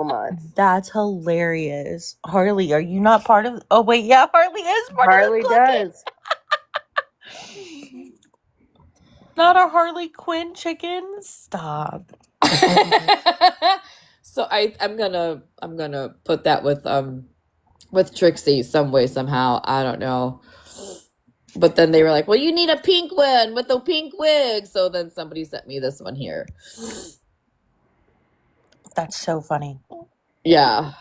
much. That's hilarious. Harley, are you not part of? Oh wait, yeah, Harley is part Harley of the Cluck does. Not a Harley Quinn chicken. Stop. So I'm gonna put that with Trixie some way somehow. I don't know. But then they were like, well, you need a pink one with a pink wig. So then somebody sent me this one here. That's so funny. Yeah.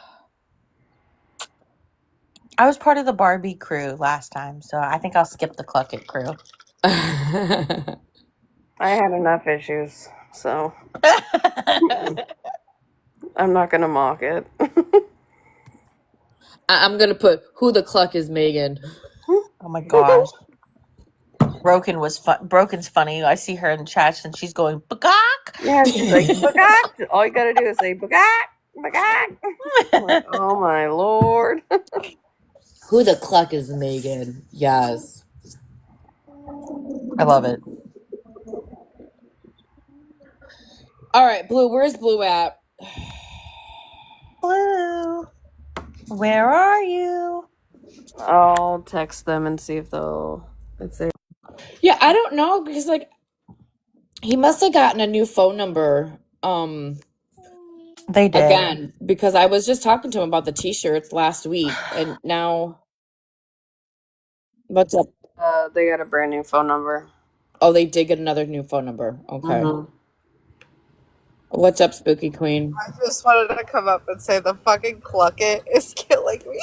I was part of the Barbie crew last time, so I think I'll skip the Cluck It crew. I had enough issues, so I'm not gonna mock it. I'm gonna put who the Cluck is Megan. Oh my gosh. Broken's funny. I see her in chats and she's going bagak. Yeah, she's like bagak. All you gotta do is say bagak, bagak. Like, oh my lord. Who the Cluck is Megan? Yes. I love it. All right, Blue. Where's Blue at? Blue, where are you? I'll text them and see if they. Yeah, I don't know because like he must have gotten a new phone number. They did again because I was just talking to him about the T-shirts last week, and now what's up? They got a brand new phone number. Oh, they did get another new phone number. Okay. Mm-hmm. What's up, Spooky Queen? I just wanted to come up and say the fucking Cluck It is killing me.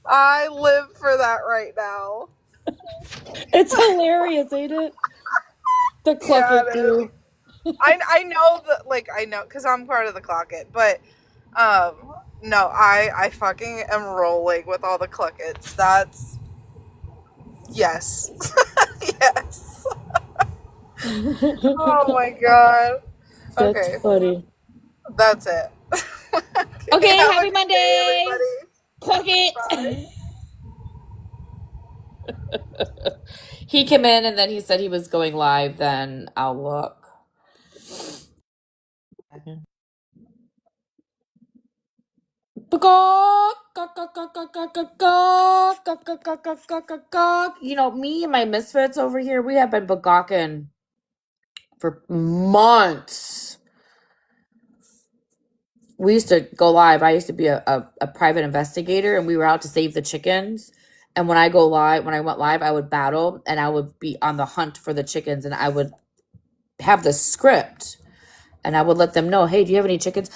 I live for that right now. It's hilarious, ain't it? The Cluck It crew. I know that, like, I know because I'm part of the Cluck It, but no, I fucking am rolling with all the Cluck It's. That's yes. Yes. Oh my god. That's Okay. funny. That's it. Okay, Have happy a good Monday. day, everybody. Cluck It. Bye. He came in and then he said he was going live. Then I'll look. You know, me and my misfits over here, we have been begawking for months. We used to go live. I used to be a private investigator, and we were out to save the chickens. And when I went live, I would battle, and I would be on the hunt for the chickens, and I would have the script, and I would let them know, hey, do you have any chickens?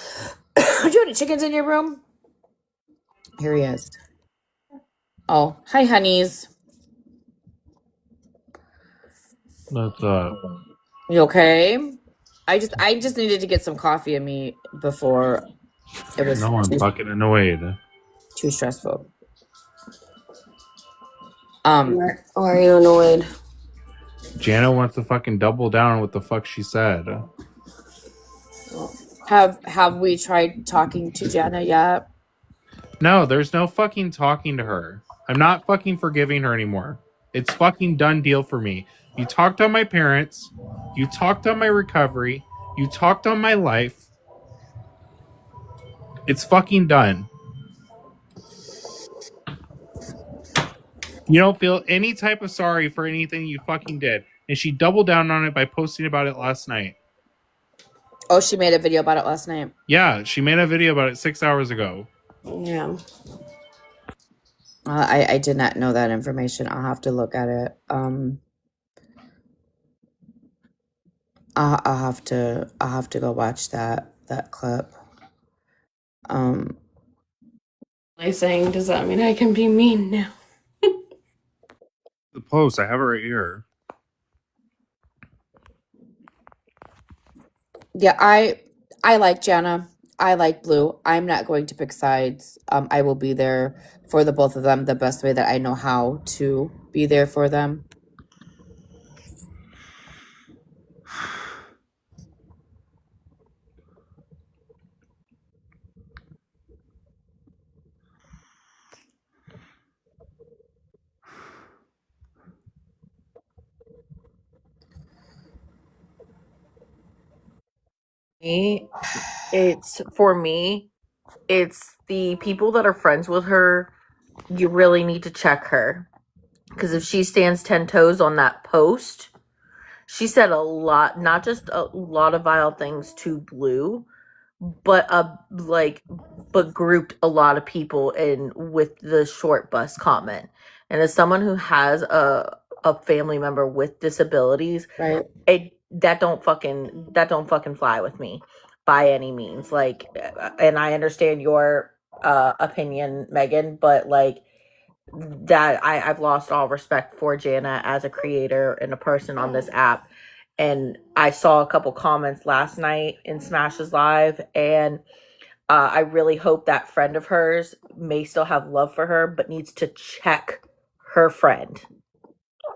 Do you have any chickens in your room? Here he is. Oh, hi, honeys. What's up? You okay? I just needed to get some coffee in me before it was No, I'm fucking annoyed. too stressful. Why are you annoyed? Jana wants to fucking double down on what the fuck she said. Have we tried talking to Jana yet? No, there's no fucking talking to her. I'm not fucking forgiving her anymore. It's fucking done deal for me. You talked on my parents. You talked on my recovery. You talked on my life. It's fucking done. You don't feel any type of sorry for anything you fucking did. And she doubled down on it by posting about it last night. Oh, she made a video about it last night. Yeah, she made a video about it 6 hours ago. Yeah. I did not know that information. I'll have to look at it. I'll have to go watch that clip. Saying, does that mean I can be mean now? The post, I have it right here. Yeah, I like Jana. I like Blue. I'm not going to pick sides. I will be there for the both of them the best way that I know how to be there for them. It's for me, it's the people that are friends with her. You really need to check her. Because if she stands 10 toes on that post, she said a lot, not just a lot of vile things to Blue, but but grouped a lot of people in with the short bus comment. And as someone who has a family member with disabilities, Right. that don't fucking fly with me by any means. Like, and I understand your opinion, Megan, but like that I've lost all respect for Jana as a creator and a person on this app. And I saw a couple comments last night in Smash's live, and I really hope that friend of hers may still have love for her, but needs to check her friend.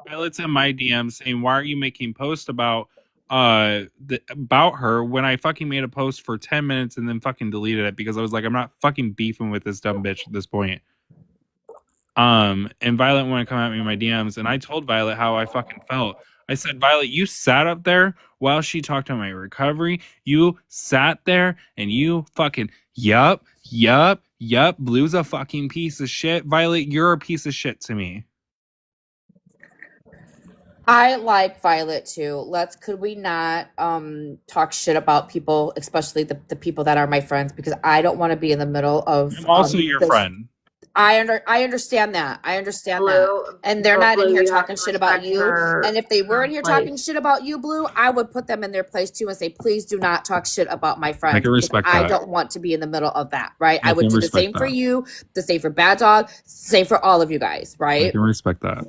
Violet's in my DM saying, "Why are you making posts about about her when I fucking made a post for 10 minutes and then fucking deleted it because I was like, I'm not fucking beefing with this dumb bitch at this point." And Violet wanted to come at me in my DMs, and I told Violet how I fucking felt. I said, Violet, you sat up there while she talked about my recovery. You sat there and you fucking, yup. Blue's a fucking piece of shit. Violet, you're a piece of shit to me. I like Violet too. Could we not talk shit about people, especially the people that are my friends, because I don't want to be in the middle of I'm also your friend. I understand that. I understand that. And they're not in here talking shit about you. And if they were in here talking shit about you, Blue, I would put them in their place too and say, please do not talk shit about my friends. I can respect that. I don't want to be in the middle of that, right? I would do the same for you, the same for Bad Dog, same for all of you guys, right? I can respect that.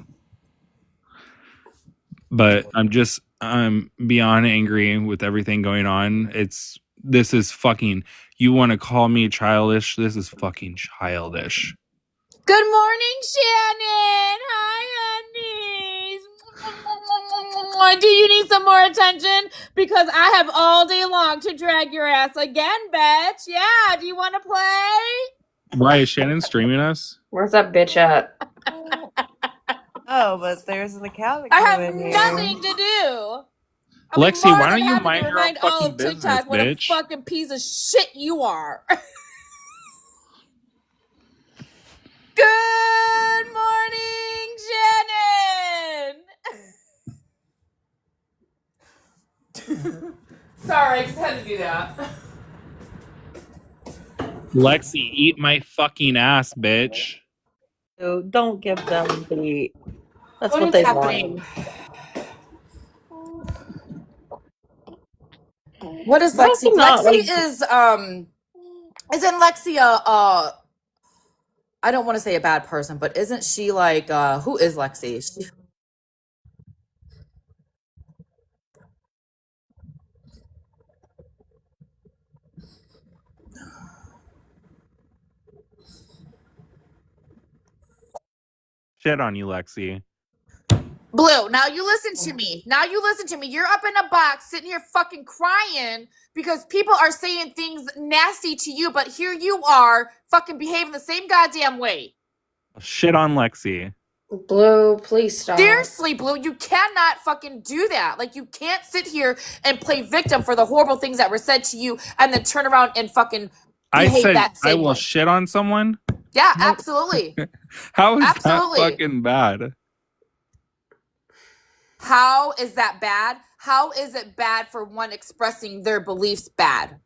But I'm beyond angry with everything going on. This is fucking, you want to call me childish? This is fucking childish. Good morning, Shannon. Hi, honeys. Do you need some more attention? Because I have all day long to drag your ass again, bitch. Yeah, do you want to play? Why is Shannon streaming us? Where's that bitch at? Oh, but there's an account. I have nothing to do. Lexi, why don't you mind your own fucking business, bitch? What a fucking piece of shit you are. Good morning, Shannon. Sorry, I just had to do that. Lexi, eat my fucking ass, bitch. So don't give them the. That's what is they want. What is Lexi? Lexi isn't Lexi a I don't want to say a bad person, but isn't she like who is Lexi? Shit on you, Lexi. Blue, now you listen to me. You're up in a box sitting here fucking crying because people are saying things nasty to you, but here you are fucking behaving the same goddamn way. Shit on Lexi. Blue, please stop. Seriously, Blue, you cannot fucking do that. Like, you can't sit here and play victim for the horrible things that were said to you and then turn around and fucking behave that same I will way. shit on someone? Yeah, absolutely. How is that fucking bad? How is that bad? How is it bad for one expressing their beliefs bad?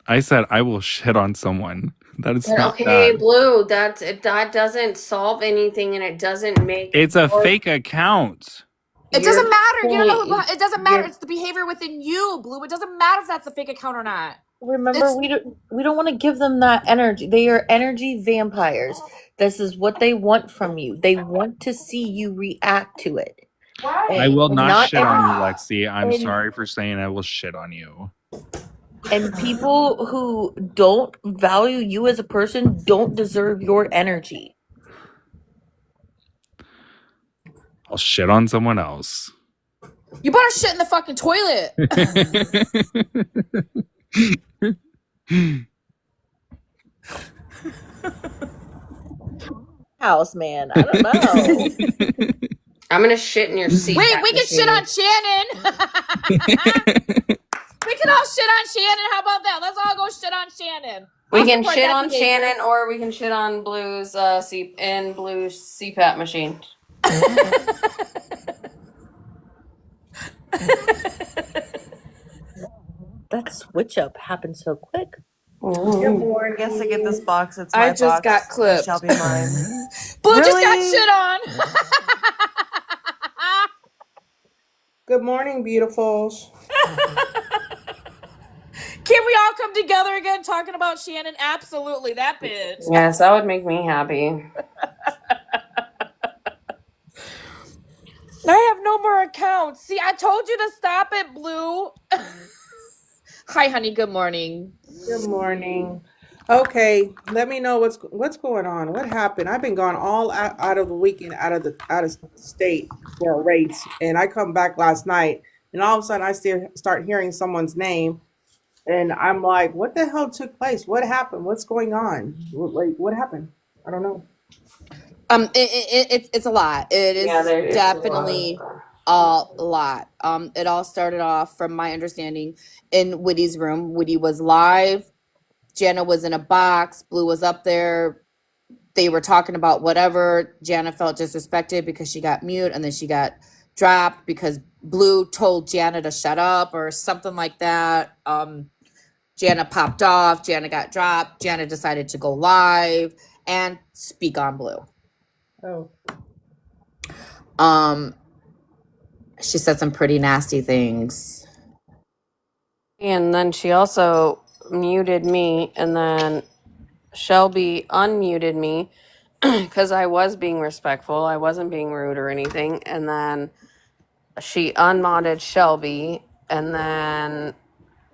I said I will shit on someone. That is not okay, bad. Blue. That doesn't solve anything, and it doesn't make. It's a fake account. It doesn't matter. You don't know. It doesn't matter. It's the behavior within you, Blue. It doesn't matter if that's a fake account or not. Remember, we don't want to give them that energy. They are energy vampires. This is what they want from you. They want to see you react to it. Right. I will not shit on you, Lexi. I'm sorry for saying I will shit on you. And people who don't value you as a person don't deserve your energy. I'll shit on someone else. You better shit in the fucking toilet. House man, I don't know. I'm gonna shit in your seat. Wait, we can shit on Shannon. We can can all shit on Shannon. How about that? Let's all go shit on Shannon. We I'll can support shit that on behavior. Shannon, or we can shit on Blue's Blue's CPAP machine. That switch up happened so quick. Good I guess to get this box, it's I my just box. got clipped. It shall be mine. Blue just got Really? shit on. Good morning, beautifuls. Can we all come together again talking about Shannon? Absolutely, that bitch. Yes, that would make me happy. I have no more accounts. See, I told you to stop it, Blue. Hi, honey. Good morning. Good morning. Okay, let me know what's going on. What happened? I've been gone all out of the weekend, out of state for a race, and I come back last night, and all of a sudden I still start hearing someone's name, and I'm like, what the hell took place? What happened? What's going on? Like, what happened? I don't know. It's a lot. It is It's definitely a lot. It all started off, from my understanding, in Witty's room. Witty was live. Jana was in a box. Blue was up there. They were talking about whatever. Jana felt disrespected because she got mute, and then she got dropped because Blue told Jana to shut up or something like that. Jana popped off. Jana got dropped. Jana decided to go live and speak on Blue. Oh. She said some pretty nasty things. And then she also muted me, and then Shelby unmuted me because I was being respectful. I wasn't being rude or anything. And then she unmodded Shelby, and then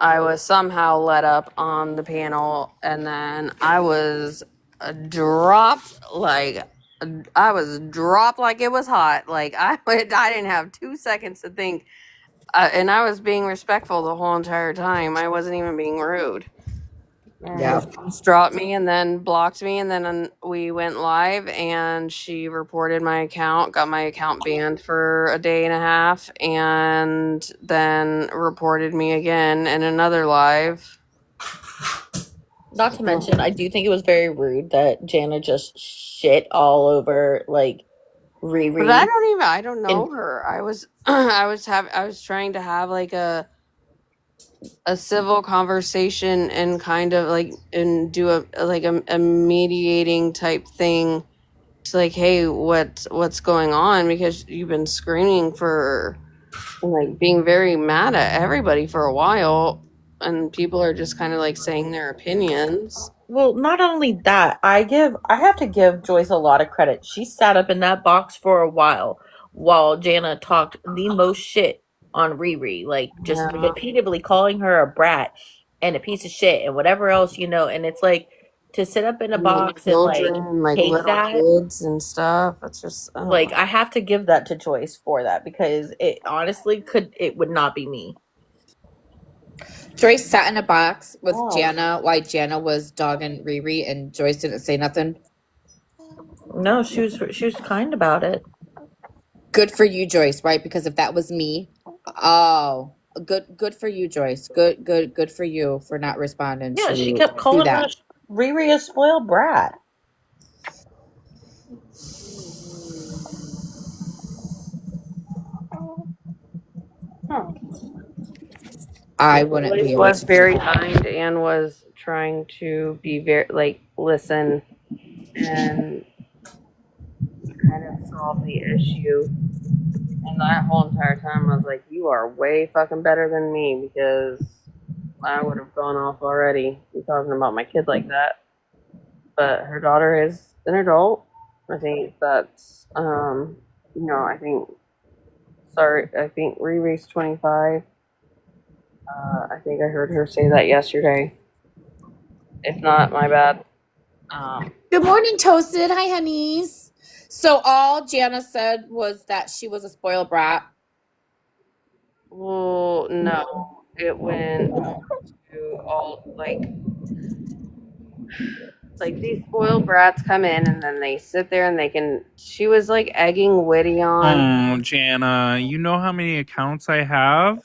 I was somehow let up on the panel, and then I was dropped like it was hot. Like I didn't have 2 seconds to think, and I was being respectful the whole entire time. I wasn't even being rude. Yeah. She just dropped me and then blocked me, and then we went live, and she reported my account, got my account banned for a day and a half, and then reported me again in another live. Not to mention, I do think it was very rude that Jana just shit all over like Riri. But I don't know her. I was I was trying to have like a civil conversation and kind of like and do a mediating type thing to like, hey, what's going on, because you've been screaming for like being very mad at everybody for a while, and people are just kind of like saying their opinions. Well, not only that, I have to give Joyce a lot of credit. She sat up in that box for a while Jana talked the most shit on Riri, like just repeatedly calling her a brat and a piece of shit and whatever else, and it's like to sit up in a box and like take little that, kids and stuff. It's just like I have to give that to Joyce for that, because it honestly would not be me. Joyce sat in a box with Jana while Jana was dogging Riri, and Joyce didn't say nothing. No, she was kind about it. Good for you, Joyce, right? Because if that was me, good for you, Joyce. Good for you for not responding. Yeah, she kept calling Riri a spoiled brat. Huh. I wouldn't be able was to. very kind and was trying to be very like listen and kind of solve the issue. And that whole entire time I was like, you are way fucking better than me, because I would have gone off already. You talking about my kid like that. But her daughter is an adult. I think that's I think Riri's 25. I think I heard her say that yesterday. If not, my bad. Good morning, Toasted. Hi, honeys. So all Jana said was that she was a spoiled brat. Well, no. It went to all like these spoiled brats come in, and then they sit there and she was like egging Witty on. Oh, Jana, you know how many accounts I have?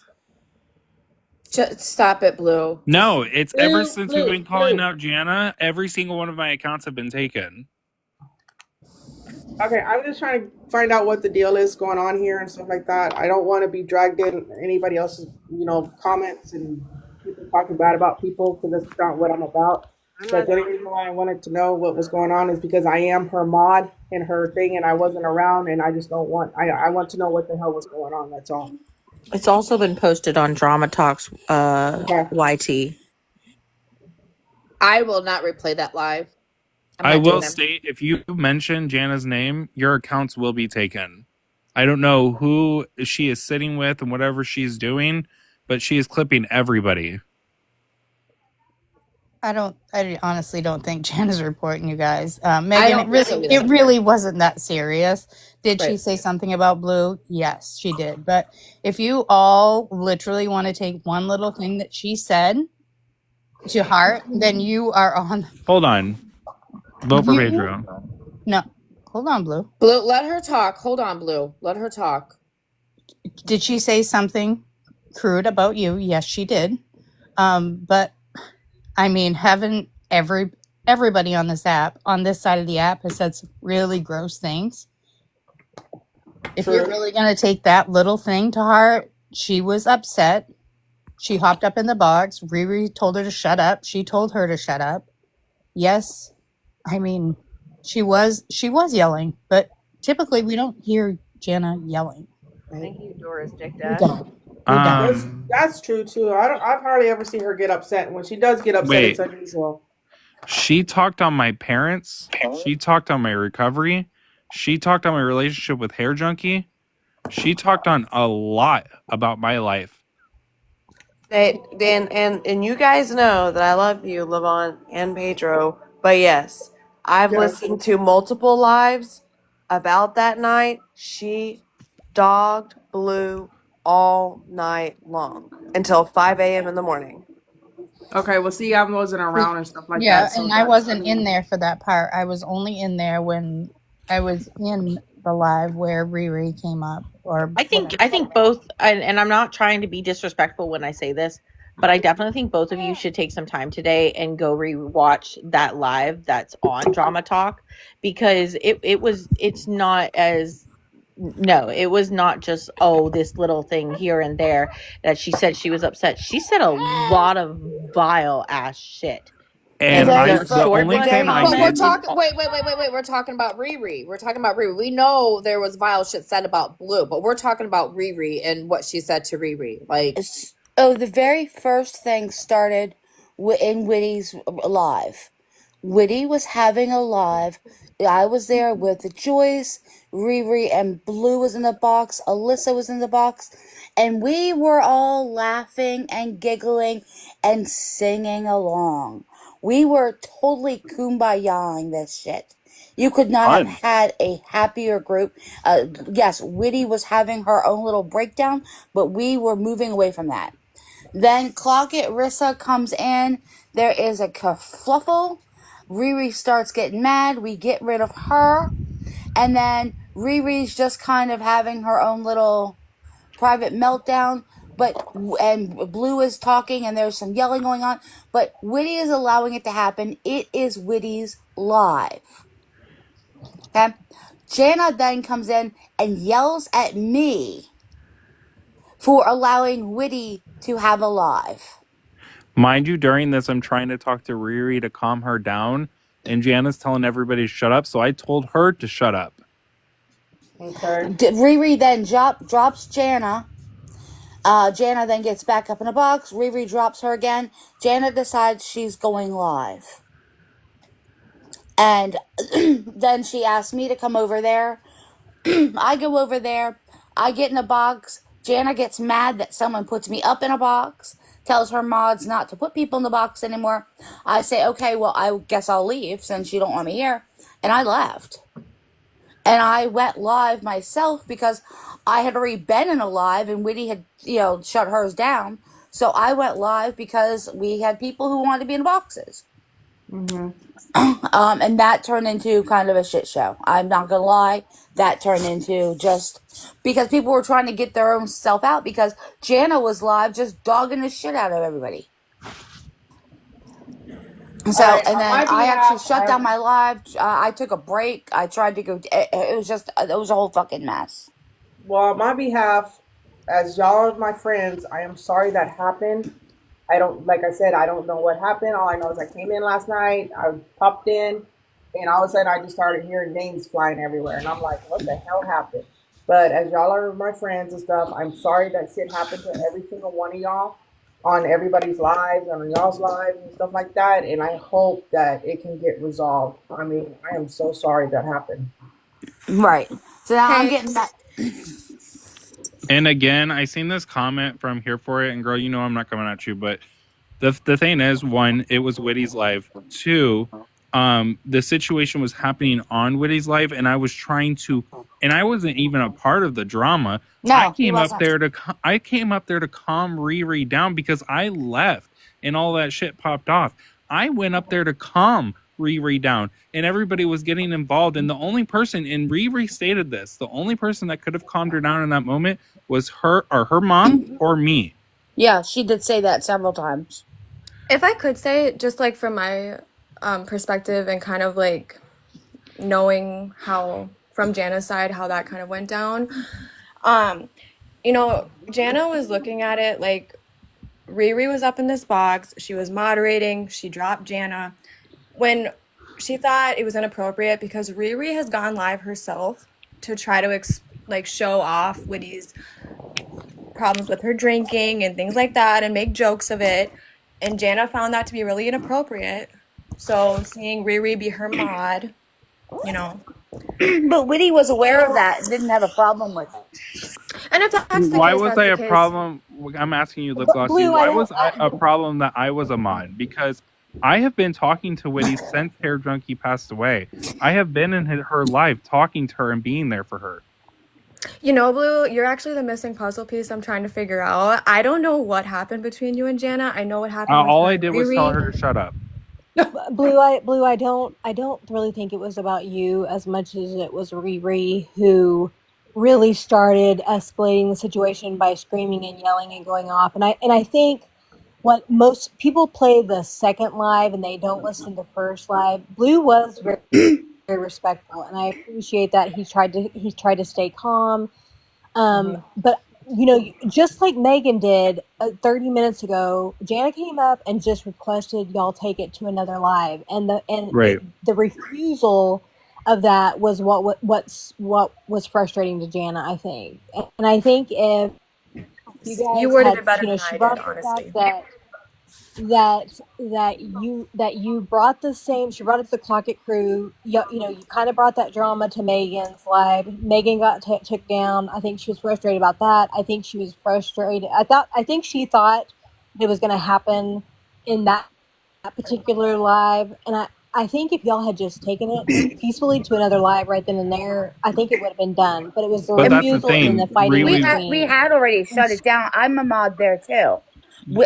Just stop it, Blue. No, it's ever Blue, since we've Blue, been calling Blue. out Jana, every single one of my accounts have been taken. Okay, I'm just trying to find out what the deal is going on here and stuff like that. I don't want to be dragged in anybody else's, comments and people talking bad about people because that's not what I'm about. I'm But not the only reason why I wanted to know what was going on is because I am her mod in her thing and I wasn't around and I just don't want, I want to know what the hell was going on. That's all. It's also been posted on Drama Talks Okay. YT. I will not replay that live. I'm I not will doing it. state, if you mention Jana's name, your accounts will be taken. I don't know who she is sitting with and whatever she's doing, but she is clipping everybody. I honestly don't think Jan is reporting you guys. I Megan, don't think so it either. really wasn't that serious. Did she Right. say something about Blue? Yes, she did. But if you all literally want to take one little thing that she said to heart, then you are on. Hold on. Vote for You Pedro. no, hold on, Blue. Blue, let her talk. Hold on, Blue. Let her talk. Did she say something crude about you? Yes, she did. But I mean, haven't everybody on this app, on this side of the app, has said some really gross things. If you're really going to take that little thing to heart, she was upset. She hopped up in the box. Riri told her to shut up. She told her to shut up. Yes, I mean, she was yelling, but typically we don't hear Jana yelling. Thank you, Doris Dick We Dash. don't. We don't. That's true too. I've hardly ever seen her get upset. When she does get upset, it's Wait. unusual. She talked on my parents. She talked on my recovery. She talked on my relationship with Hair Junkie. She talked on a lot about my life. And you guys know that I love you, Levon and Pedro. But yes, I've Yes. listened to multiple lives about that night. She dogged Blue all night long until 5 a.m. in the morning. Okay, well, see, I wasn't around and stuff like Yeah, that. So and I wasn't in there for that part. I was only in there when I was in the live where Riri came up. Or I think both, and I'm not trying to be disrespectful when I say this, but I definitely think both of you should take some time today and go rewatch that live that's on Drama Talk, because it's not as, no, it was not just, oh, this little thing here and there that she said she was upset. She said a lot of vile ass shit. And the only thing I But we're did. talking. Wait. We're talking about Riri. We're talking about Riri. We know there was vile shit said about Blue, but we're talking about Riri and what she said to Riri. Like, the very first thing started in Witty's live. Witty was having a live. I was there with Joyce, Riri, and Blue was in the box. Alyssa was in the box. And we were all laughing and giggling and singing along. We were totally kumbayaing this shit. You could not have had a happier group. Yes, Witty was having her own little breakdown, but we were moving away from that. Then Clock It Rissa comes in. There is a kerfluffle. Riri starts getting mad. We get rid of her. And then Riri's just kind of having her own little private meltdown. And Blue is talking and there's some yelling going on. But Witty is allowing it to happen. It is Witty's live. Okay? Jana then comes in and yells at me for allowing Witty to have a live. Mind you, during this, I'm trying to talk to Riri to calm her down, and Jana's telling everybody to shut up, so I told her to shut up. Okay. Riri then drops Jana. Jana then gets back up in a box. Riri drops her again. Jana decides she's going live. And then she asks me to come over there. I go over there. I get in a box. Jana gets mad that someone puts me up in a box, tells her mods not to put people in the box anymore. I say, okay, well, I guess I'll leave since you don't want me here. And I left. And I went live myself because I had already been in a live and Witty had, shut hers down. So I went live because we had people who wanted to be in boxes. And that turned into kind of a shit show. I'm not gonna lie. That turned into just because people were trying to get their own self out because Jana was live just dogging the shit out of everybody. So, All right, and on then my I actually behalf, shut down my live. I took a break. I tried to go. It was a whole fucking mess. well, on my behalf, as y'all are my friends, I am sorry that happened. I don't, like I said, I don't know what happened. All I know is I came in last night, I popped in, and all of a sudden I just started hearing names flying everywhere. And I'm like, what the hell happened? But as y'all are my friends and stuff, I'm sorry that shit happened to every single one of y'all on everybody's lives, on y'all's lives and stuff like that. And I hope that it can get resolved. I mean, I am so sorry that happened. Right. So now I'm Hey, getting that. And again, I seen this comment from Here For It, and girl, you know I'm not coming at you, but the thing is, one, it was Witty's live. Two, the situation was happening on Witty's live, and I was trying to, and I wasn't even a part of the drama. No, he wasn't. I came up there to calm Riri down because I left and all that shit popped off. I went up there to calm Riri down, and everybody was getting involved. And the only person, and Riri stated this, the only person that could have calmed her down in that moment was her or her mom or me. Yeah, she did say that several times. If I could say, just like from my perspective and kind of like knowing how from Jana's side how that kind of went down, you know, Jana was looking at it like Riri was up in this box, she was moderating, she dropped Jana when she thought it was inappropriate because Riri has gone live herself to try to show off Witty's problems with her drinking and things like that and make jokes of it. And Jana found that to be really inappropriate. So seeing Riri be her mod, you know. But Witty was aware of that and didn't have a problem with it. And if that's the Why case, was that's I the a case. problem? I'm asking you, Lip Glossy. Blue, Why was I a problem that I was a mod? Because I have been talking to Witty since Hair Junkie passed away. I have been in her live talking to her and being there for her. You know, Blue, you're actually the missing puzzle piece I'm trying to figure out. I don't know what happened between you and Jana. I know what happened with All her I and did was Riri. tell her to shut up. Blue, I don't really think it was about you as much as it was Riri who really started escalating the situation by screaming and yelling and going off. And I think what most people play the second live and they don't listen to first live. Blue was very, very respectful, and I appreciate that he tried to stay calm. But you know, just like Megan did 30 minutes ago, Jana came up and just requested y'all take it to another live, and Right. the refusal of that was what was frustrating to Jana, I think. And I think if you You guys worded had, it better you know, than she I did, brought up the honestly. fact that you brought the same, she brought up the clock it crew, you know, you kind of brought that drama to Megan's live. Megan got took down. I think she was frustrated about that. I think she was frustrated, I think she thought it was going to happen in that particular live, and I think if y'all had just taken it peacefully to another live right then and there, I think it would have been done. But it was the But that's the refusal and then thing. the fighting We between. had already shut it down. I'm a mod there too.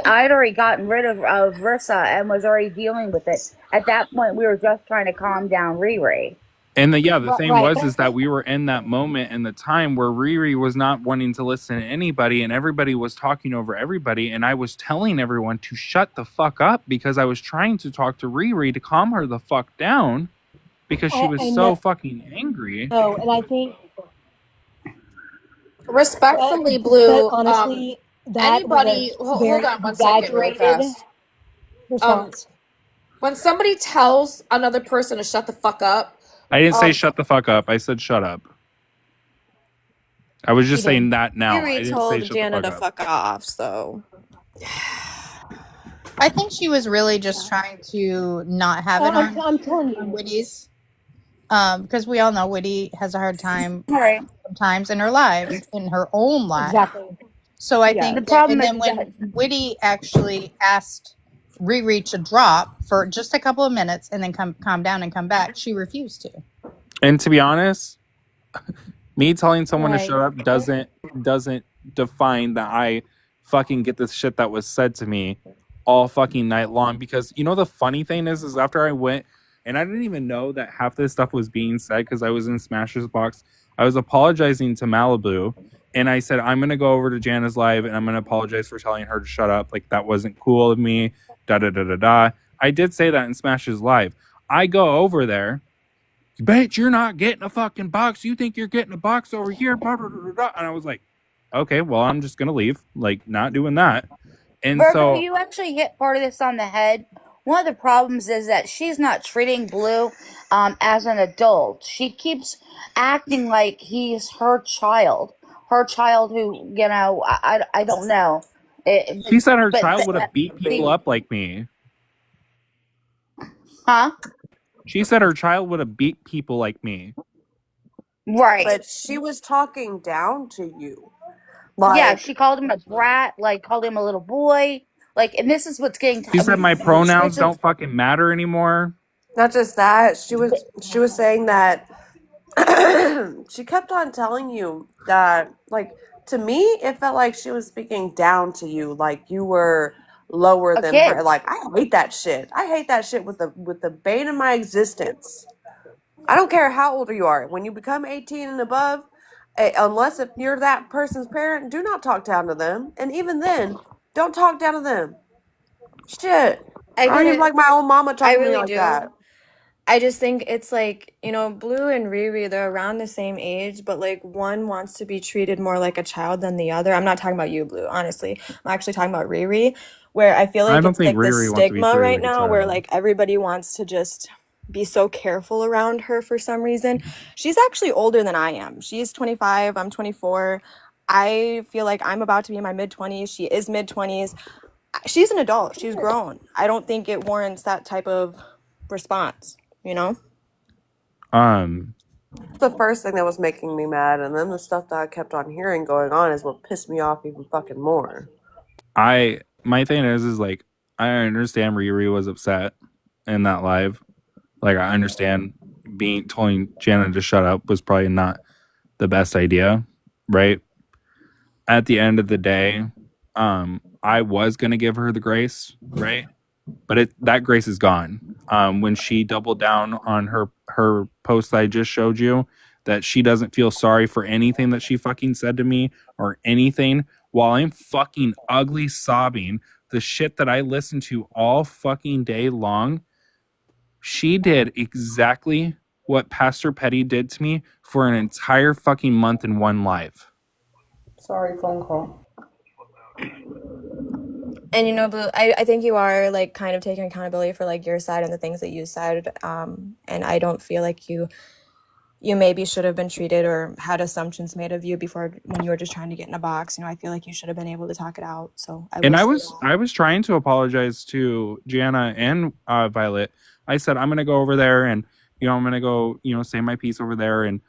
I had already gotten rid of Versa and was already dealing with it. At that point, we were just trying to calm down Riri. And the thing Right. is that we were in that moment and the time where Riri was not wanting to listen to anybody and everybody was talking over everybody. And I was telling everyone to shut the fuck up because I was trying to talk to Riri to calm her the fuck down because she was so fucking angry. No, and I think Respectfully, but Blue. honestly, that Anybody, was a hold very on 1 second, really exaggerated fast. response. When somebody tells another person to shut the fuck up, I didn't say shut the fuck up. I said shut up. I was just saying that now. I Riri didn't say told shut Jana the to fuck up. fuck off, so. I think she was really just trying to not have it on I'm telling you, Witty's. Because we all know Witty has a hard time Right. sometimes in her live, in her own live. exactly. So I Yeah. think The that, problem and then is when that Witty actually asked Riri to drop for just a couple of minutes and then calm down and come back, she refused to. And to be honest, me telling someone to Right. shut up doesn't define that I fucking get this shit that was said to me all fucking night long. Because you know the funny thing is after I went, and I didn't even know that half this stuff was being said because I was in Smash's box. I was apologizing to Malibu, and I said I'm gonna go over to Jana's live and I'm gonna apologize for telling her to shut up. Like that wasn't cool of me. Da da da da da. I did say that in Smash's live. I go over there. Bet you're not getting a fucking box. You think you're getting a box over here. Blah, blah, blah, blah. And I was like, okay, well, I'm just going to leave. Like, not doing that. And Virgo, so you actually hit part of this on the head. One of the problems is that she's not treating Blue as an adult. She keeps acting like he's her child. Her child who, you know, I don't know. she said her child would have beat people up like me. Huh? She said her child would have beat people like me. Right. But she was talking down to you. Yeah, she called him a brat, like called him a little boy. Like, and this is what's getting She said my pronouns don't fucking matter anymore. Not just that, she was saying that she kept on telling you that, like, to me it felt like she was speaking down to you, like you were lower than her. Like, I hate that shit. I hate that shit with the bane of my existence. I don't care how old you are. When you become 18 and above, unless if you're that person's parent, do not talk down to them. And even then, don't talk down to them. Shit. I don't even like my own mama talking to me like that. I just think it's like, you know, Blue and Riri, they're around the same age, but like one wants to be treated more like a child than the other. I'm not talking about you, Blue, honestly. I'm actually talking about Riri, where I feel like it's like the stigma right now where like everybody wants to just be so careful around her for some reason. She's actually older than I am. She's 25, I'm 24. I feel like I'm about to be in my mid-20s. She is mid-20s. She's an adult. She's grown. I don't think it warrants that type of response, you know? The first thing that was making me mad, and then the stuff that I kept on hearing going on is what pissed me off even fucking more. My thing is like, I understand Riri was upset in that live. Like, I understand telling Jana to shut up was probably not the best idea, right? At the end of the day, I was gonna give her the grace, right? But that grace is gone. When she doubled down on her post that I just showed you, that she doesn't feel sorry for anything that she fucking said to me or anything, while I'm fucking ugly sobbing the shit that I listened to all fucking day long. She did exactly what Pastor Petty did to me for an entire fucking month in one live. Sorry, phone call. And you know, Blue, I think you are like kind of taking accountability for like your side and the things that you said. And I don't feel like you maybe should have been treated or had assumptions made of you before when you were just trying to get in a box. You know, I feel like you should have been able to talk it out. So I was trying to apologize to Jana and Violet. I said I'm gonna go over there and I'm gonna go say my piece over there and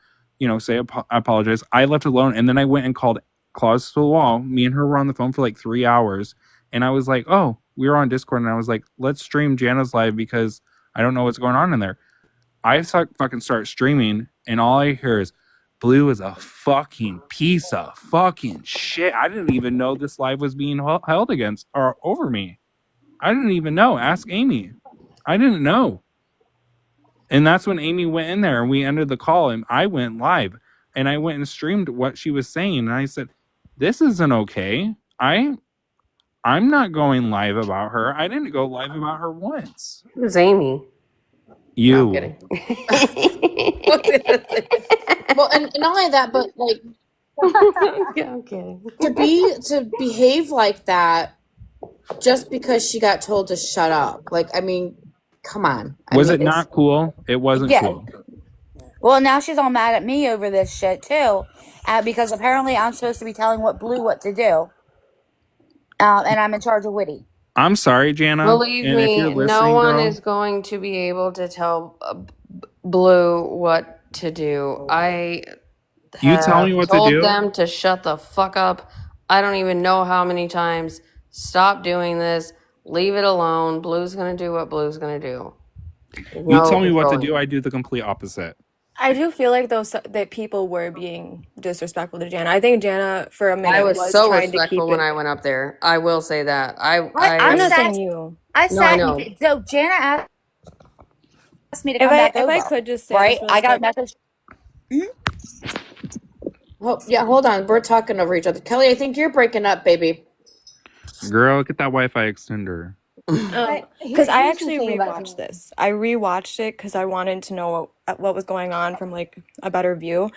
say I apologize. I left alone and then I went and called Claus to the Wall. Me and her were on the phone for like 3 hours and I was like, oh, we were on Discord and I was like, let's stream Jana's live because I don't know what's going on in there. I fucking start streaming and all I hear is Blue is a fucking piece of fucking shit. I didn't even know this live was being held against or over me. I didn't even know. Ask Amy. I didn't know. And that's when Amy went in there and we ended the call and I went live and I went and streamed what she was saying. And I said, this isn't okay. I'm not going live about her. I didn't go live about her once. Who's Amy? You. No, I'm kidding. Well, and not only that, but like, yeah, I'm kidding. to behave like that just because she got told to shut up. Like, I mean, come on. Was it not cool? It wasn't cool. Well, now she's all mad at me over this shit too, because apparently I'm supposed to be telling Blue what to do, and I'm in charge of Witty. I'm sorry, Jana. Believe me, no one is going to be able to tell Blue what to do. I have told them to shut the fuck up. I don't even know how many times. Stop doing this. Leave it alone. Blue's going to do what Blue's going to do. You tell me what to do, I do the complete opposite. I do feel like that people were being disrespectful to Jana. I think Jana for a I minute was was so trying to respectful keep when it. I went up there. I will say that. I'm I not sat saying you. I No, I sat know. and so Jana asked me to If come back I over. could just say Right? this really I got a quick. message. Oh, yeah, hold on. We're talking over each other. Kelly, I think you're breaking up, baby. Girl, get that Wi-Fi extender. Because I Here's the actually thing about rewatched this. I rewatched it because I wanted to know what was going on from like a better view.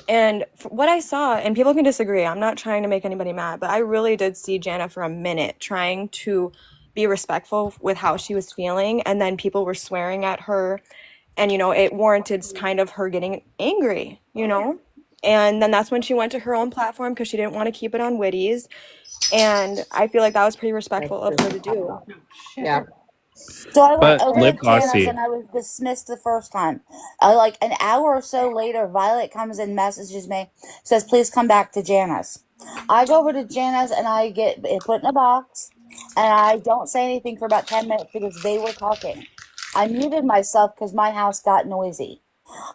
And what I saw, and people can disagree, I'm not trying to make anybody mad, but I really did see Jana for a minute trying to be respectful with how she was feeling, and then people were swearing at her, and it warranted kind of her getting angry, And then that's when she went to her own platform because she didn't want to keep it on Witty's, and I feel like that was pretty respectful of her to do. Yeah. So I went But over lip to Jana's glossy. and I was dismissed the first time. Like an hour or so later, Violet comes and messages me, says, please come back to Jana's. I go over to Jana's and I get it put in a box and I don't say anything for about 10 minutes because they were talking. I muted myself because my house got noisy.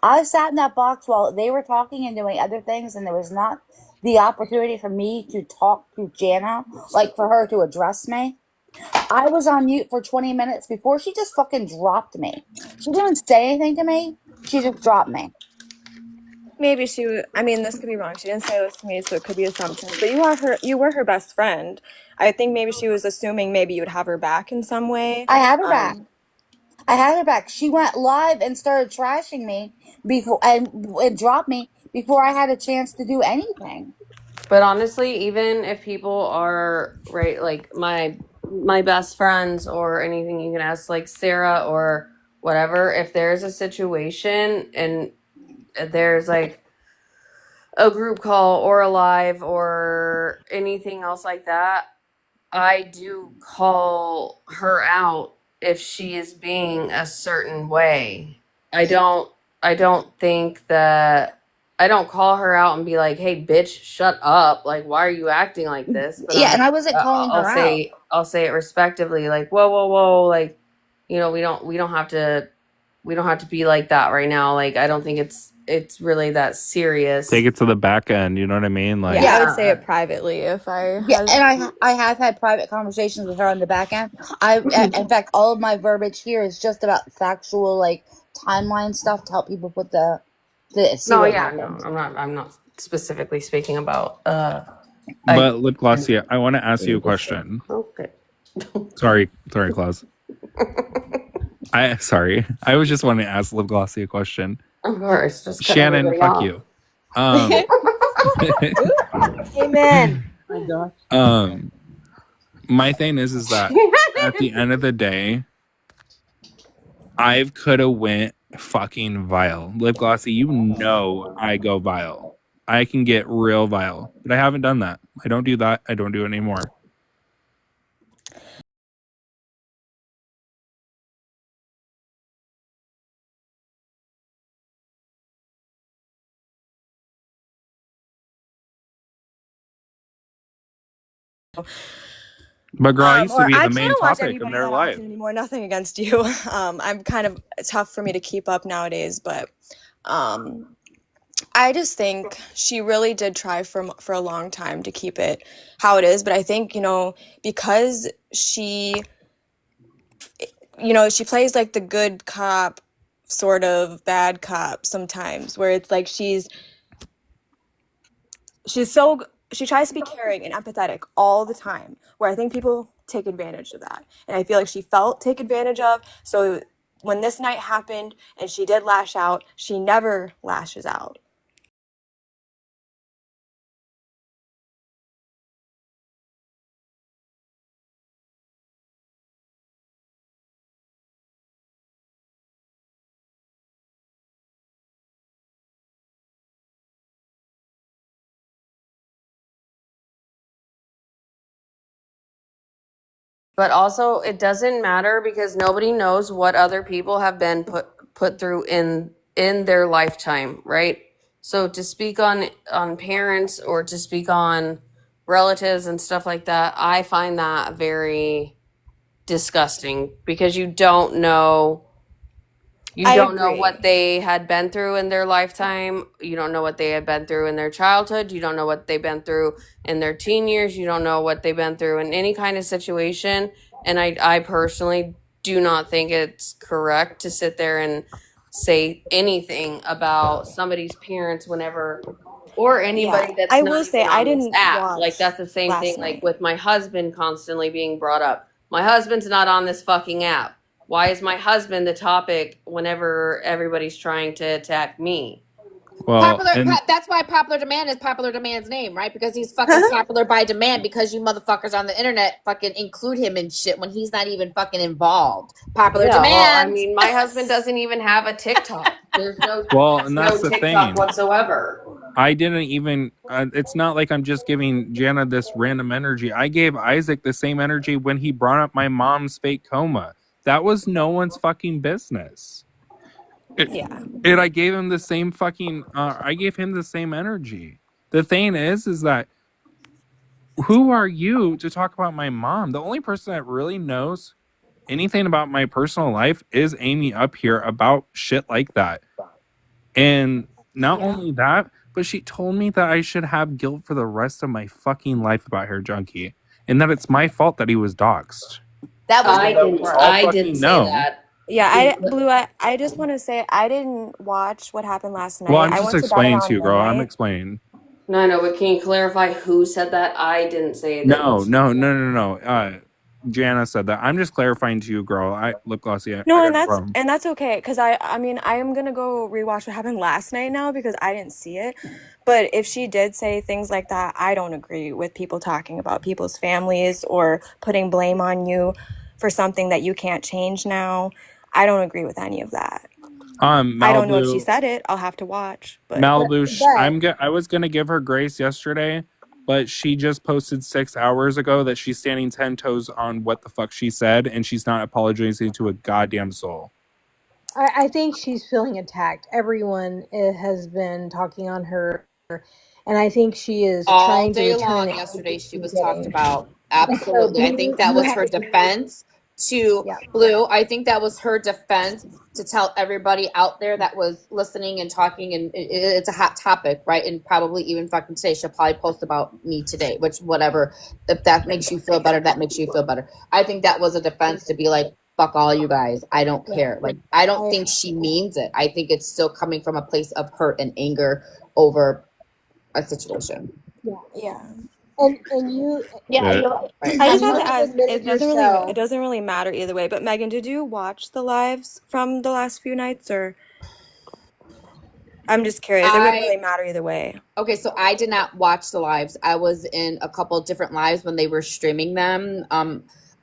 I sat in that box while they were talking and doing other things, and there was not the opportunity for me to talk to Jana, like for her to address me. I was on mute for 20 minutes before she just fucking dropped me. She didn't say anything to me. She just dropped me. Maybe I mean, this could be wrong. She didn't say this to me, so it could be assumptions. But you were her best friend. I think maybe she was assuming maybe you would have her back in some way. I had her back. I had her back. She went live and started trashing me before and dropped me before I had a chance to do anything. But honestly, even if people are right, like my best friends or anything, you can ask like Sarah or whatever. If there's a situation and there's like a group call or a live or anything else like that, I do call her out if she is being a certain way. I don't I don't think that I don't call her out and be like, "Hey bitch, shut up. Like why are you acting like this?" But Yeah, and I wasn't calling her out. I'll say it respectively like, "Whoa, whoa, whoa, like we don't have to be like that right now. Like I don't think it's really that serious." Take it to the back end, you know what I mean? Like Yeah, I would say it privately if I Yeah, had. and I have had private conversations with her on the back end. In fact, all of my verbiage here is just about factual, like timeline stuff to help people put see No, what yeah, no. happened. I'm not specifically speaking about but lip glossy, I want to ask you a question. okay. Sorry, Klaus. Sorry. I was just wanting to ask lip glossy a question. Of course, just cut Shannon, everybody fuck off. you. Amen. My gosh. My thing is that at the end of the day, I could have went fucking vile. Lip glossy, you know I go vile. I can get real vile, but I haven't done that. I don't do that. I don't do it anymore. But girl, I used to Or be I the kind main of watch topic of everybody their that life. often anymore. Nothing against you. I'm kind of tough for me to keep up nowadays, but I just think she really did try for a long time to keep it how it is. But I think because she plays like the good cop, sort of bad cop sometimes, where it's like she tries to be caring and empathetic all the time, where I think people take advantage of that. And I feel like she felt taken advantage of. So when this night happened and she did lash out, she never lashes out. But also, it doesn't matter because nobody knows what other people have been put through in their lifetime, right? So to speak on parents or to speak on relatives and stuff like that, I find that very disgusting because you don't know You I don't know agree. what they had been through in their lifetime. You don't know what they had been through in their childhood. You don't know what they've been through in their teen years. You don't know what they've been through in any kind of situation. And I personally do not think it's correct to sit there and say anything about somebody's parents whenever, or Yeah, anybody that's I not will say even I on this didn't app. Like, watch that's the same thing, last like, night. with my husband constantly being brought up. My husband's not on this fucking app. Why is my husband the topic whenever everybody's trying to attack me? Well, and That's why Popular Demand is Popular Demand's name, right? Because he's fucking popular by demand because you motherfuckers on the internet fucking include him in shit when he's not even fucking involved. Popular Yeah, well, I Demand. mean, my husband doesn't even have a TikTok. well, There's and no that's the TikTok thing. whatsoever. I didn't even. It's not like I'm just giving Jana this random energy. I gave Isaac the same energy when he brought up my mom's fake coma. That was no one's fucking business. Yeah. And I gave him the same fucking. I gave him the same energy. The thing is that who are you to talk about my mom? The only person that really knows anything about my personal life is Amy up here about shit like that. And not Yeah. only that, but she told me that I should have guilt for the rest of my fucking life about Hair Junkie, and that it's my fault that he was doxxed. That was I And that we didn't. all before. I didn't fucking say know. that. Yeah, I just want to say I didn't watch what happened last Well, night. I'm I just went to bed explaining to around you, girl. I'm midnight. explaining. No, but can you clarify who said that? I didn't say that. No. Jana said that. I'm just clarifying to you, girl. Lip glossy. I No, got no problem. and that's okay because I mean I am gonna go rewatch what happened last night now because I didn't see it. But if she did say things like that, I don't agree with people talking about people's families or putting blame on you for something that you can't change now. I don't agree with any of that. I don't know if she Malibu, said it. I'll have to watch. But I was gonna give her grace yesterday, but she just posted 6 hours ago that she's standing 10 toes on what the fuck she said, and she's not apologizing to a goddamn soul. I think she's feeling attacked. Everyone has been talking on her, and I think she is All trying to day return long the hate yesterday that she she's was talked getting. about. And so, Absolutely. I think Blue, that you was have her to be, defense to yeah. Blue. I think that was her defense to tell everybody out there that was listening and talking, and it's a hot topic, right? And probably even fucking today she'll probably post about me today, which whatever. If that makes you feel better, that makes you feel better. I think that was a defense to be like, fuck all you guys. I don't care. Like, I don't think she means it. I think it's still coming from a place of hurt and anger over a situation. yeah. And you, Yeah, Shit. you're right. I and just you have to have ask, admitted it yourself. doesn't really matter either way, but Megan, did you watch the lives from the last few nights or I'm just curious. It wouldn't I really matter either way. Okay, so I did not watch the lives. I was in a couple different lives when they were streaming them.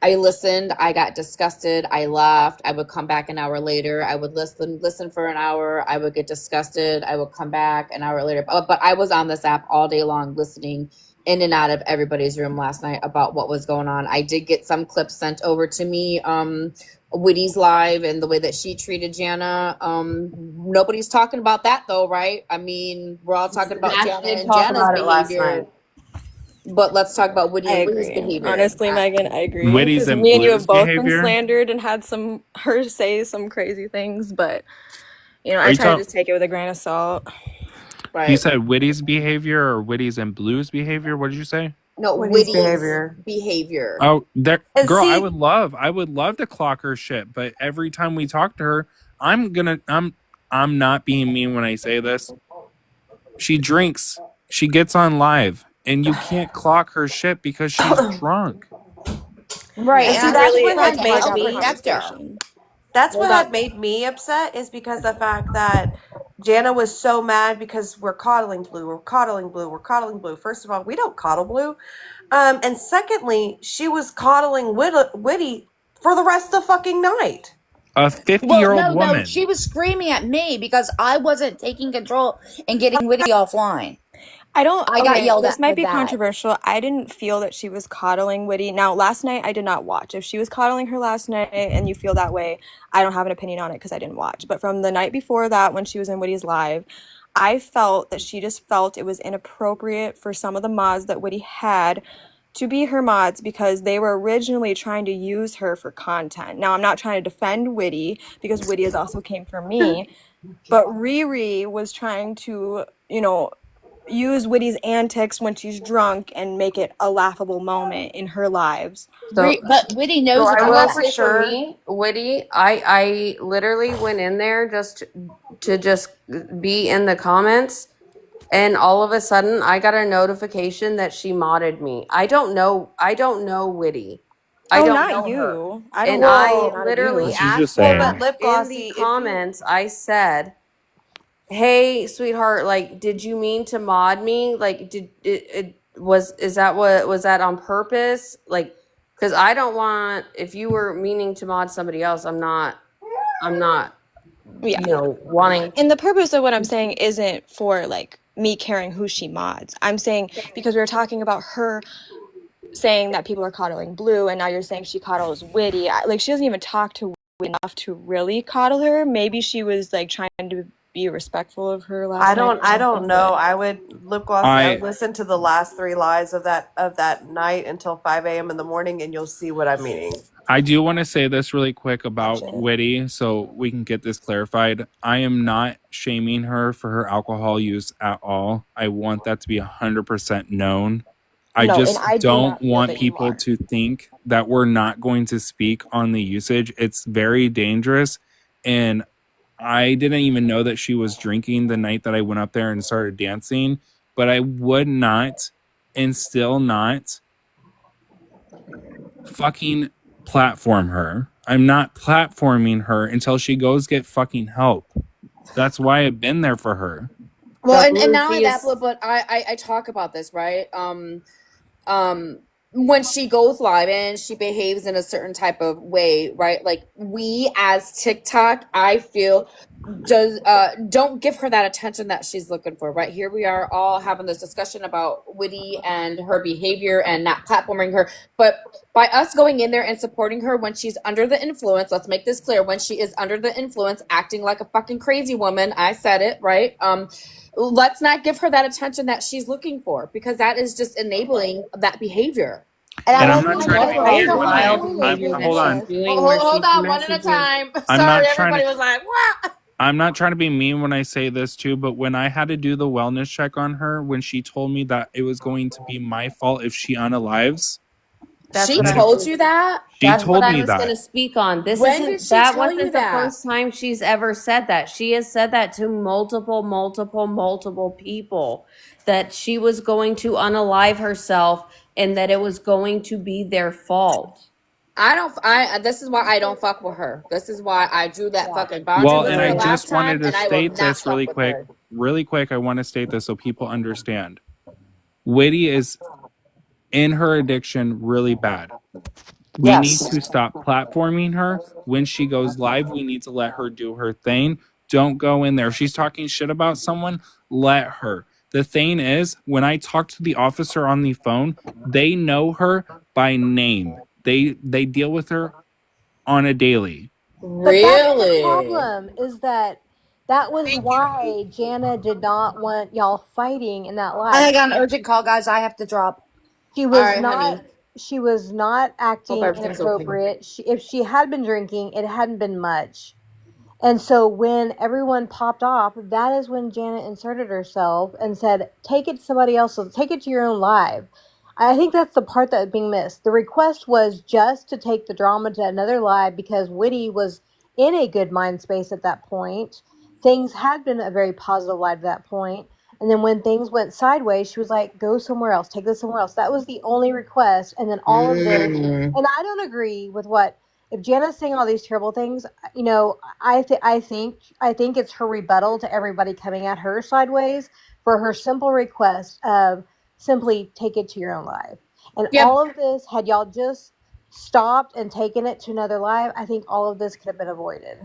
I listened, I got disgusted, I left, I would come back an hour later, I would listen for an hour, I would get disgusted, I would come back an hour later. But I was on this app all day long listening in and out of everybody's room last night about what was going on. I did get some clips sent over to me. Witty's live and the way that she treated Jana. Nobody's talking about that though, right? I mean, we're all talking about Nash Jana did and talk Jana's about it last behavior, night. but let's talk about Witty I and Blue's agree. behavior. Honestly, Megan, I agree. Witty's Because and me and you Blue's have both been behavior. slandered and had her say some crazy things, but Are I you try to talking? just take it with a grain of salt. You Right. said Witty's behavior or Witty's and Blue's behavior? What did you say? No, Woody's Witty's behavior. behavior. Oh, there, And girl. see, I would love to clock her shit, but every time we talk to her, I'm not being mean when I say this. She drinks, she gets on live, and you can't clock her shit because she's drunk. right, And and see, I'm that's really what trying had to made help me. protect her. That's what Hold on. had made me upset is because the fact that Jana was so mad because we're coddling Blue, we're coddling Blue, we're coddling Blue. First of all, we don't coddle Blue. And secondly, she was coddling Witty for the rest of the fucking night. A Well, 50-year-old no, woman. she was screaming at me because I wasn't taking control and getting Witty offline. I got yelled This at for might be that. controversial. I didn't feel that she was coddling Witty. Now, last night I did not watch. If she was coddling her last night and you feel that way, I don't have an opinion on it because I didn't watch. But from the night before that, when she was in Witty's live, I felt that she just felt it was inappropriate for some of the mods that Witty had to be her mods because they were originally trying to use her for content. Now, I'm not trying to defend Witty because Witty has also came from me, but Riri was trying to, use Witty's antics when she's drunk and make it a laughable moment in her lives. So But Witty So knows I about will that. say for me, Witty, I literally went in there just to just be in the comments, and all of a sudden I got a notification that she modded me. I don't know Witty. I Oh, don't not know her. you. I don't And know I Witty, Well, not literally you. She's just asked well, saying. but her lip in glossy, the if you comments, I said, "Hey, sweetheart, like, did you mean to mod me? Like, is that what was that on purpose? Like, because I don't want if you were meaning to mod somebody else, I'm not, Yeah. wanting." And the purpose of what I'm saying isn't for like me caring who she mods. I'm saying because we were talking about her saying that people are coddling Blue, and now you're saying she coddles Witty. Like she doesn't even talk to Witty enough to really coddle her. Maybe she was like trying to be respectful of her last night or I something. don't know. But I would lip glossy. I would I listen to the last 3 lives of that night until 5 a.m. in the morning, and you'll see what I'm meaning. I do want to say this really quick about Gotcha. Witty so we can get this clarified. I am not shaming her for her alcohol use at all. I want that to be 100% known. I No, and just I do don't not feel want that you people are. to think that we're not going to speak on the usage. It's very dangerous. And I didn't even know that she was drinking the night that I went up there and started dancing, but I would not and still not fucking platform her. I'm not platforming her until she goes get fucking help. That's why I've been there for her. Well, But and Blue, not only she that, is. but I talk about this, right? When she goes live and she behaves in a certain type of way, right? Like we as TikTok, I feel don't give her that attention that she's looking for, right? Here we are all having this discussion about Witty and her behavior and not platforming her, but by us going in there and supporting her when she's under the influence, let's make this clear, when she is under the influence acting like a fucking crazy woman, I said it, right? Let's not give her that attention that she's looking for, because that is just enabling that behavior. And I And I'm like not how trying to you be What weird also when have vile I I'm behavior that hold she's on. doing where Hold she's on, one at a messaging? time. I'm Sorry, not trying everybody to was like, what? I'm not trying to be mean when I say this too, but when I had to do the wellness check on her when she told me that it was going to be my fault if she unalives, That's She what I told was. you that? she That's what told I me was going that. to speak on. When did she That tell you wasn't the that? first time she's ever said that. She has said that to multiple people, that she was going to unalive herself and that it was going to be their fault. This is why I don't fuck with her. This is why I drew that fucking boundary Well, with and her I last just time, wanted to and I will state not this fuck with her. really quick. I want to state this so people understand. Witty is in her addiction really bad. We need Yes. to stop platforming her. When she goes live, we need to let her do her thing. Don't go in there. If she's talking shit about someone, let her. The thing is, when I talk to the officer on the phone, they know her by name. They deal with her on a daily. But that's the Really? problem, is that was why Jana did not want y'all fighting in that live. I got an urgent call, guys. I have to drop. She All was right, not honey. she was not Hope acting everything's okay. inappropriate. If she had been drinking, it hadn't been much. And so when everyone popped off, that is when Janet inserted herself and said, "Take it to somebody else. Take it to your own live." I think that's the part that's being missed. The request was just to take the drama to another live because Witty was in a good mind space at that point. Things had been a very positive live at that point. And then when things went sideways, she was like, "Go somewhere else. Take this somewhere else." That was the only request. And then all of this, Mm. and I don't agree with what, if Jana's saying all these terrible things, I think it's her rebuttal to everybody coming at her sideways for her simple request of simply take it to your own live. And Yep. all of this, had y'all just stopped and taken it to another live, I think all of this could have been avoided.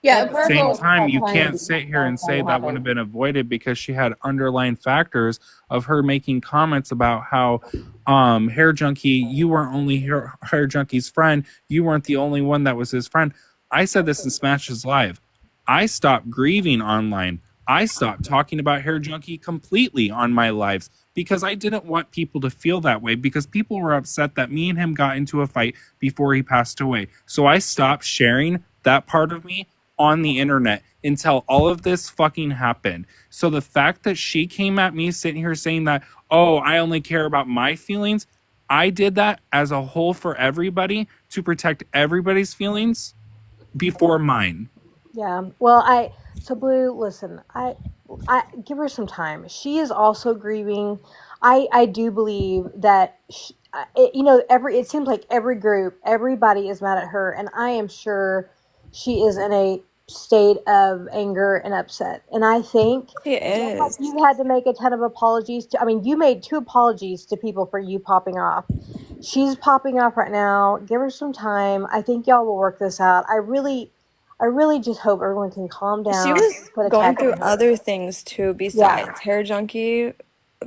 Yeah, At and the same Virgo. time, you can't sit here and say that would have been avoided because she had underlying factors of her making comments about how hair junkie, you weren't only hair junkie's friend, you weren't the only one that was his friend. I said this in Smashes Live. I stopped grieving online. I stopped talking about hair junkie completely on my lives because I didn't want people to feel that way, because people were upset that me and him got into a fight before he passed away. So I stopped sharing that part of me on the internet until all of this fucking happened. So the fact that she came at me sitting here saying that, oh, I only care about my feelings, I did that as a whole for everybody to protect everybody's feelings before mine. Yeah. Well, so Blue, listen, I give her some time. She is also grieving. I do believe that it seems like every group, everybody is mad at her, and I am sure she is in a state of anger and upset. And I think She just like is. you had to make a ton of apologies to, I mean, you made 2 apologies to people for you popping off. She's popping off right now. Give her some time. I think y'all will work this out. I really just hope everyone can calm She down was and quit going through attacking her. other things too Yeah. besides Hair Junkie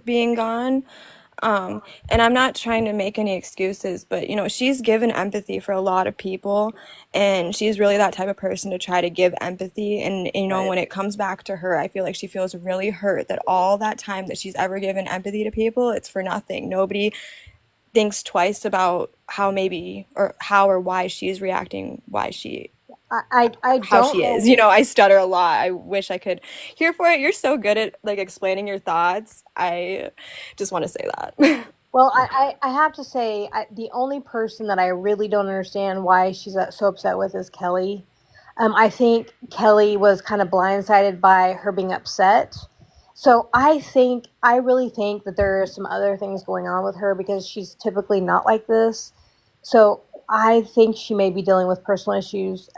being gone. And I'm not trying to make any excuses, but she's given empathy for a lot of people, and she's really that type of person to try to give empathy. And Right. when it comes back to her, I feel like she feels really hurt that all that time that she's ever given empathy to people, it's for nothing. Nobody thinks twice about how or why she's reacting, I how don't she is. know. I stutter a lot. I wish I could hear for it. You're so good at like explaining your thoughts. I just want to say that. Well, I have to say, the only person that I really don't understand why she's so upset with is Kelly. I think Kelly was kind of blindsided by her being upset. So I really think that there are some other things going on with her because she's typically not like this. So I think she may be dealing with personal issues